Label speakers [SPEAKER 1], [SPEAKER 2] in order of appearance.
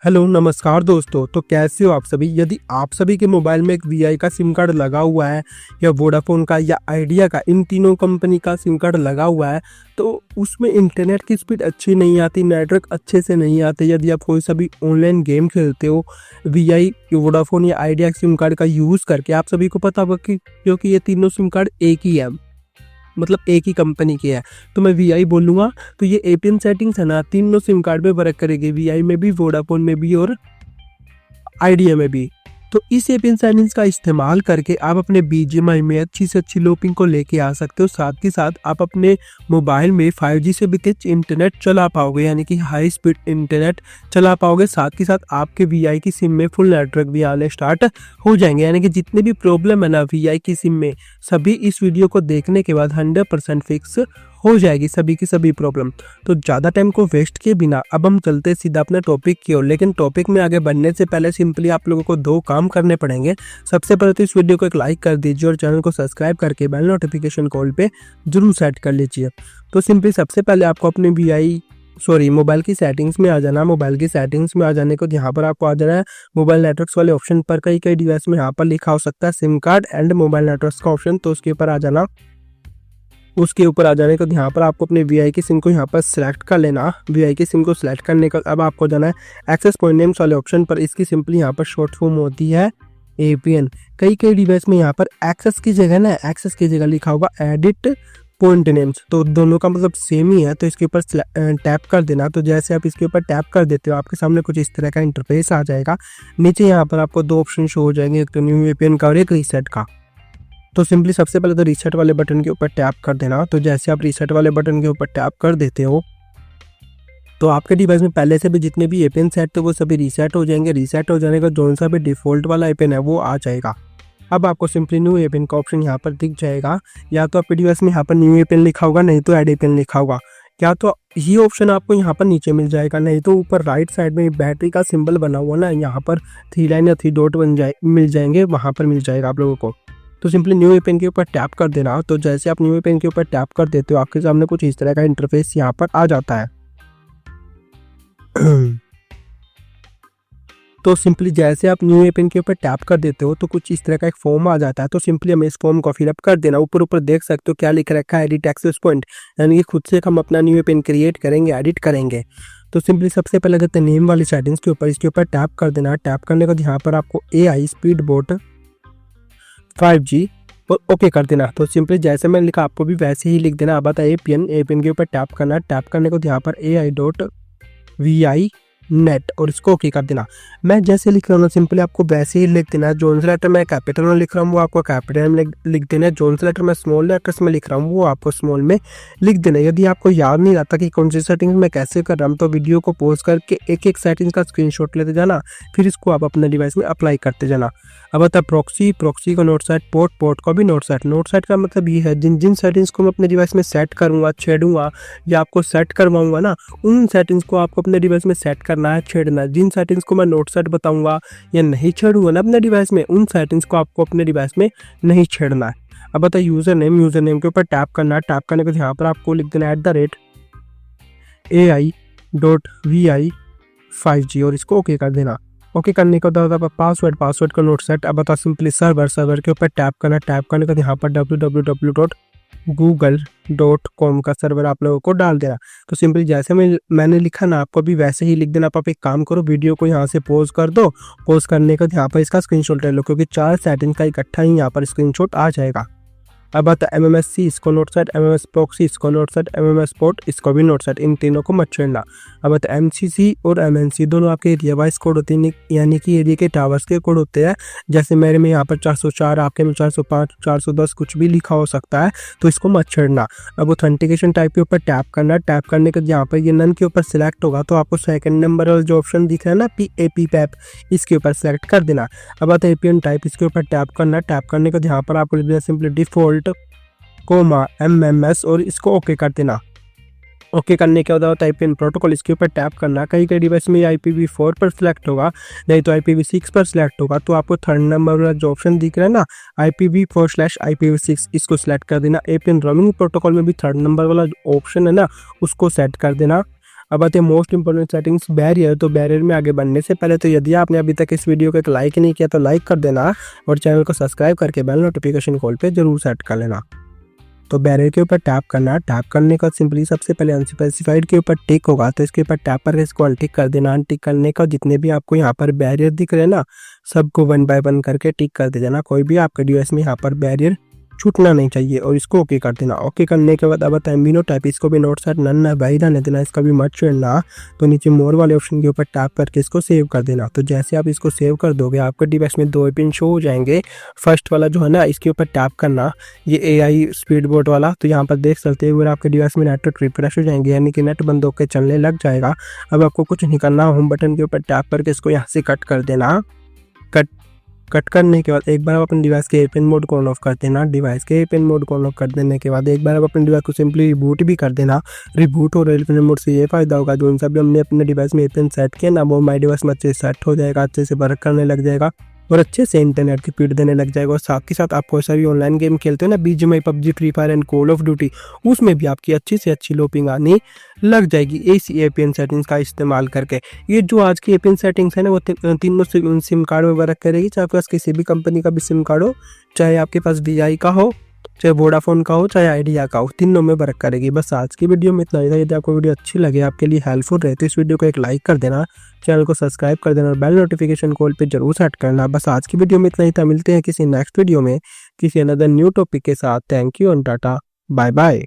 [SPEAKER 1] Hello नमस्कार दोस्तों। तो कैसे हो आप सभी। यदि आप सभी के मोबाइल में एक वीआई का सिम कार्ड लगा हुआ है या वोडाफोन का या आइडिया का, इन तीनों कंपनी का सिम कार्ड लगा हुआ है, तो उसमें इंटरनेट की स्पीड अच्छी नहीं आती, नेटवर्क अच्छे से नहीं आते। यदि आप कोई सा भी ऑनलाइन गेम खेलते हो वीआई, वोडाफोन या आइडिया सिम कार्ड का यूज़ करके, आप सभी को पता होगा कि क्योंकि ये तीनों सिम कार्ड एक ही है, मतलब एक ही कंपनी की है, तो मैं वीआई बोलूँगा। तो ये एपीएन सेटिंग्स है ना, तीनों सिम कार्ड पे वर्क करेगी, वीआई में भी, वोडाफोन में भी और आइडिया में भी। तो इस एपीएन सेटिंग्स का इस्तेमाल करके आप अपने बीजीएमआई में अच्छी से अच्छी लोपिंग को लेके आ सकते हो। साथ ही साथ आप अपने मोबाइल में 5G से भी तेज इंटरनेट चला पाओगे, यानी कि हाई स्पीड इंटरनेट चला पाओगे। साथ ही साथ आपके वीआई की सिम में फुल नेटवर्क भी आने स्टार्ट हो जाएंगे, यानी कि जितने भी प्रॉब्लम है ना वीआई की सिम में, सभी इस वीडियो को देखने के बाद 100% फिक्स हो जाएगी, सभी की सभी प्रॉब्लम। तो ज़्यादा टाइम को वेस्ट किए बिना अब हम चलते सीधा अपने टॉपिक की ओर। लेकिन टॉपिक में आगे बढ़ने से पहले सिंपली आप लोगों को दो काम करने पड़ेंगे। सबसे पहले तो इस वीडियो को एक लाइक कर दीजिए और चैनल को सब्सक्राइब करके बेल नोटिफिकेशन कॉल पे जरूर सेट कर लीजिए। तो सिंपली सबसे पहले आपको अपने मोबाइल की सेटिंग्स में आ जाना। मोबाइल की सेटिंग्स में आ जाने को यहाँ पर आपको आ जाना है मोबाइल नेटवर्क्स वाले ऑप्शन पर। कई डिवाइस में यहाँ पर लिखा हो सकता है SIM card and mobile networks का ऑप्शन, तो उसके ऊपर आ जाना। उसके ऊपर आ जाने को यहाँ पर आपको अपने वीआई की सिम को यहाँ पर सिलेक्ट कर लेना। वीआई की सिम को सिलेक्ट करने का अब आपको जाना है एक्सेस पॉइंट नेम्स वाले ऑप्शन पर। इसकी सिंपली यहाँ पर शॉर्ट फॉर्म होती है एपीएन। कई डिवाइस में यहाँ पर एक्सेस की जगह लिखा होगा एडिट पॉइंट नेम्स, तो दोनों का मतलब सेम ही है। तो इसके ऊपर टैप कर देना। तो जैसे आप इसके ऊपर टैप कर देते हो, आपके सामने कुछ इस तरह का इंटरफेस आ जाएगा। नीचे यहाँ पर आपको दो ऑप्शन शो हो जाएंगे, एक तो न्यू एपीएन का और एक रीसेट का। तो सिंपली सबसे पहले तो रीसेट वाले बटन के ऊपर टैप कर देना। तो जैसे आप रीसेट वाले बटन के ऊपर टैप कर देते हो, तो आपके डिवाइस में पहले से भी जितने भी एपीएन सेट थे वो सभी रीसेट हो जाएंगे। रीसेट हो जाने का जो सा भी डिफॉल्ट वाला एपीएन है वो आ जाएगा। अब आपको सिंपली न्यू एपीएन का ऑप्शन यहाँ पर दिख जाएगा। या तो आपके डिवाइस में यहाँ पर न्यू एपीएन लिखा होगा, नहीं तो ऐड एपीएन लिखा होगा। या तो ये ऑप्शन आपको यहाँ पर नीचे मिल जाएगा, नहीं तो ऊपर राइट साइड में बैटरी का सिंबल बना हुआ ना, यहाँ पर 3 लाइन या 3 डॉट मिल जाएंगे, वहाँ पर मिल जाएगा आप लोगों को। तो सिंपली न्यू एपीएन के ऊपर टैप कर देना। तो जैसे आप न्यू एपीएन के ऊपर टैप कर देते हो, आपके सामने कुछ इस तरह का इंटरफेस यहाँ पर आ जाता है। तो सिंपली जैसे आप न्यू एपीएन के ऊपर टैप कर देते हो, तो कुछ इस तरह का एक फॉर्म आ जाता है। तो सिंपली हमें इस फॉर्म को फिलअप कर देना। ऊपर देख सकते हो क्या लिख रखा है, एडिट एक्सेस पॉइंट, यानी कि खुद से हम अपना न्यू एपीएन क्रिएट करेंगे, एडिट करेंगे। तो सिंपली सबसे पहले करते हैं नेम वाली सेटिंग्स के ऊपर, इसके ऊपर टैप कर देना। टैप करने के बाद यहाँ पर आपको AI स्पीड बोट 5G और ओके कर देना। तो सिंपली जैसे मैंने लिखा आपको भी वैसे ही लिख देना। अब आता है एपीएन के ऊपर टैप करना। टैप करने को यहाँ पर AI.vi नेट और इसको ओके कर देना। मैं जैसे लिख रहा हूँ सिंपली आपको वैसे ही लिख देना है। जोन से लेटर मैं कैपिटल में लिख रहा हूँ वो आपको कैपिटल में लिख देना है। जोन से लेटर मैं स्मॉल लेटर्स में लिख रहा हूँ वो आपको स्मॉल में लिख देना है। यदि आपको याद नहीं रहता कि कौन सी सेटिंग्स मैं कैसे कर रहा हूँ, तो वीडियो को पॉज करके एक एक सेटिंग्स का स्क्रीनशॉट लेते जाना, फिर इसको आप अपने डिवाइस में अप्लाई करते जाना। अब आता है प्रॉक्सी को नोट सेट, पोर्ट को भी नोट सेट। नोट सेट का मतलब ये है जिन सेटिंग्स को मैं अपने डिवाइस में सेट करूँगा, छेड़ूंगा या आपको सेट करवाऊंगा ना, उन सेटिंग्स को आपको अपने डिवाइस में सेट करना है, छेड़ना है। जिन सेटिंग्स को मैं नोट सेट बताऊंगा या नहीं छेड़ूंगा ना अपने डिवाइस में, उन सेटिंग्स को आपको अपने डिवाइस में नहीं छेड़ना है। अब बता यूजर नेम के ऊपर टैप करना। टैप करने के बाद यहाँ पर आपको लिख देना @AI.vi5G और इसको ओके कर देना। ओके करने के बाद पासवर्ड का नोट सेट। अब बता सिंपली सर्वर के ऊपर टैप करना। टैप करने के बाद यहाँ पर www.google.com का सर्वर आप लोगों को डाल देना। तो सिंपली जैसे मैंने लिखा ना, आपको भी वैसे ही लिख देना। आप एक काम करो, वीडियो को यहाँ से पॉज कर दो। पॉज करने के बाद यहाँ पर इसका स्क्रीनशॉट ले लो, क्योंकि 4 सेटिंग का इकट्ठा ही यहाँ पर स्क्रीनशॉट आ जाएगा। अब आता है MMSC, इसको नोट सेट, MMS प्रॉक्सी इसको नोट सेट, MMS पोर्ट इसको भी नोट सेट, इन तीनों को मत छेड़ना। अब आता है MCC और MNC, दोनों आपके एरिया वाइज कोड होते हैं, यानी कि एरिया के टावर्स के कोड होते हैं। जैसे मेरे में यहाँ पर 404, आपके में 405, 410 कुछ भी लिखा हो सकता है, तो इसको मत छेड़ना। अब ऑथेंटिकेशन टाइप के ऊपर टैप करना। टैप करने के यहाँ पर ये नन के ऊपर सिलेक्ट होगा, तो आपको सेकंड नंबर वाला जो ऑप्शन दिख रहा है ना PAP, इसके ऊपर सेलेक्ट कर देना। अब आता है एपीएन टाइप, इसके ऊपर टैप करना। टैप करने के यहाँ पर आपको लिख देना सिंपली डिफॉल्ट MMS और इसको ओके कर देना। ओके करने के बाद होता है एपीएन प्रोटोकॉल, इसके ऊपर टैप करना। कई डिवाइस में IPv4 पर सिलेक्ट होगा, नहीं तो IPv6 पर सिलेक्ट होगा, तो आपको थर्ड नंबर वाला जो ऑप्शन दिख रहा है ना IPv4/IPv6, इसको सिलेक्ट कर देना। एपीएन रोमिंग प्रोटोकॉल में भी थर्ड नंबर वाला जो ऑप्शन है ना, उसको सेट कर देना। अब आते हैं मोस्ट इंपॉर्टेंट सेटिंग्स, बैरियर। तो बैरियर में आगे बढ़ने से पहले तो यदि आपने अभी तक इस वीडियो को एक लाइक नहीं किया तो लाइक कर देना और चैनल को सब्सक्राइब करके बेल नोटिफिकेशन कॉल पे जरूर सेट कर लेना। तो बैरियर के ऊपर टैप करना है। टैप करने का सिंपली सबसे पहले अनस्पेसिफाइड के ऊपर टिक होगा तो इसके ऊपर टैप करके इसको अनटिक कर देना। अनटिक करने का जितने भी आपको यहाँ पर बैरियर दिख रहे हैं ना, सबको 1 बाय 1 करके टिक कर दे देना। कोई भी आपके डिवाइस में यहाँ पर बैरियर छूटना नहीं चाहिए और इसको ओके कर देना। ओके करने के बाद अब आता है एमबी नोट टाइप, इसको भी नोट सेट नन है बाई रहने देना, इसका भी मत छोड़ना। तो नीचे मोर वाले ऑप्शन के ऊपर टैप करके इसको सेव कर देना। तो जैसे आप इसको सेव कर दोगे आपके डिवाइस में 2 पिन शो हो जाएंगे। फर्स्ट वाला जो है ना, इसके ऊपर टैप करना, ये AI स्पीड बोट वाला। तो यहाँ पर देख सकते हैं आपके डिवाइस में नेटवर्क रिफ्रेश हो जाएंगे, यानी कि नेट बंद होकर चलने लग जाएगा। अब आपको कुछ नहीं करना, होम बटन के ऊपर टैप करके इसको यहाँ से कट कर देना। कट करने के बाद एक बार आप अपने डिवाइस के एयरप्लेन मोड को ऑन ऑफ कर देना। डिवाइस के एयरप्लेन मोड को ऑन ऑफ कर देने के बाद एक बार आप अपने डिवाइस को सिंपली रिबूट भी कर देना। रिबूट और एयरप्लेन मोड से ये फायदा होगा, जो सब हमने अपने डिवाइस में एयरप्लेन सेट किया ना, वो माई डिवाइस में अच्छे से सेट हो जाएगा, अच्छे से वर्क करने लग जाएगा और अच्छे से इंटरनेट की स्पीड देने लग जाएगा। और साथ ही साथ आप कोई सा भी ऑनलाइन गेम खेलते हो ना, BGMI, PUBG, free fire and call of duty, उसमें भी आपकी अच्छी से अच्छी लोपिंग आनी लग जाएगी इस APN सेटिंग्स का इस्तेमाल करके। ये जो आज की APN सेटिंग्स है ना, वो तीनों सिम कार्ड में वर्क करेगी, चाहे आपके पास किसी भी कंपनी का भी सिम कार्ड हो, चाहे आपके पास VI का हो, चाहे वोडाफोन का हो, चाहे आइडिया का हो, तीनों में वर्क करेगी। बस आज की वीडियो में इतना ही था। यदि आपको वीडियो अच्छी लगे, आपके लिए हेल्पफुल रहे, तो इस वीडियो को एक लाइक कर देना, चैनल को सब्सक्राइब कर देना और बेल नोटिफिकेशन कॉल पे जरूर सेट करना। बस आज की वीडियो में इतना ही था। मिलते हैं किसी नेक्स्ट वीडियो में किसी अनदर न्यू टॉपिक के साथ। Thank you and tata, bye bye.